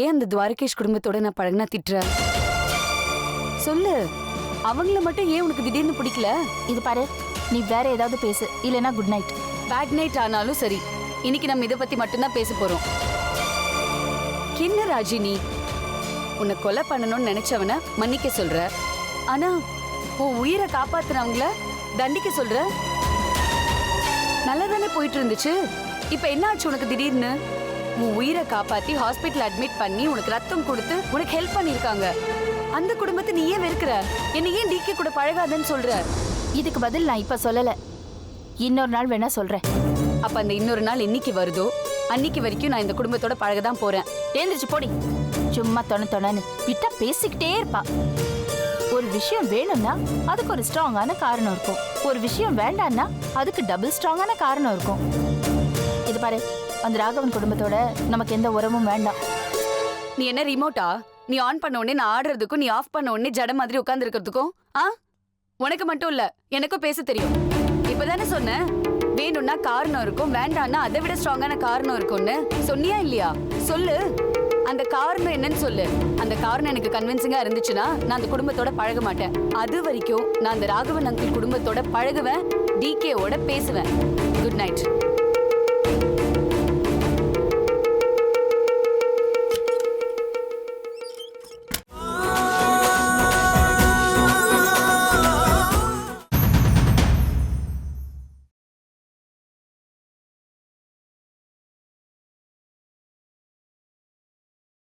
ஏன் அந்த துவாரகேஷ் குடும்பத்தோட நான் பழகினா திட்டுற? சொல்லு, அவங்கள மட்டும் ஏன் உனக்கு திடீர்னு பிடிக்கல? இது பாரு, நீ வேற ஏதாவது பேசு, இல்லனா குட் நைட். பேட் நைட் ஆனாலும் சரி, இன்னைக்கு நம்ம இதை பத்தி மட்டும்தான் பேச போறோம். என்ன ராஜி, நீ உன்னை கொலை பண்ணணும்னு நினைச்சவன மன்னிக்க சொல்ற, ஆனா உன் உயிரை காப்பாத்துனவங்கள தண்டிக்க சொல்ற. நல்லதானே போயிட்டு இருந்துச்சு, இப்ப என்ன ஆச்சு உனக்கு திடீர்னு? உன் உயிரை காப்பாத்தி ஹாஸ்பிட்டல் அட்மிட் பண்ணி உனக்கு ரத்தம் கொடுத்து உனக்கு ஹெல்ப் பண்ணிருக்காங்க. அந்த குடும்பத்தை நீ ஏன் வெறுக்கிற? என்ன ஏன் டிகே கூட பழகாதன்னு சொல்ற? இதுக்கு பதில் நான் இப்ப சொல்லல, இன்னொரு நாள் வேணா சொல்றேன். அப்ப அந்த இன்னொரு நாள் என்னைக்கு வருதோ அன்னைக்கு வரைக்கும் நான் இந்த குடும்பத்தோட பழகதான் போறேன். எழுந்திருச்சு போடி. சும்மா தொணன்னு விட்டா பேசிக்கிட்டே இருப்பா. ஒரு விஷயம் வேணும்னா அதுக்கு ஒரு ஸ்ட்ராங்கான காரணம் இருக்கும், ஒரு விஷயம் வேண்டாம்னா அதுக்கு டபுள் ஸ்ட்ராங்கான காரணம் இருக்கும். இது பாரு, அந்த ராகவன் குடும்பத்தோட நமக்கு எந்த உறவும் வேண்டாம். நீ என்ன ரிமோட்டா? நீ ஆன் பண்ண உடனே நான் ஆடுறதுக்கும் நீ ஆஃப் பண்ண உடனே ஜட மாதிரி உட்கார்ந்து இருக்கிறதுக்கும் உனக்கு மட்டும் இல்ல எனக்கும் பேச தெரியும். இப்பதானே சொன்ன வேணும்னா காரணம் இருக்கும், வேண்டாம்னா அதை விட ஸ்ட்ராங்கான காரணம் இருக்கும்னு சொன்னியா இல்லையா? சொல்லு, அந்த காரணம் என்னன்னு சொல்லு. அந்த காரணம் எனக்கு கன்வின்சிங்கா இருந்துச்சுன்னா நான் அந்த குடும்பத்தோட பழக மாட்டேன். அது வரைக்கும் நான் அந்த ராகவன் அங்கிள் குடும்பத்தோட பழகுவேன், டிகேவோட பேசுவேன். Good night.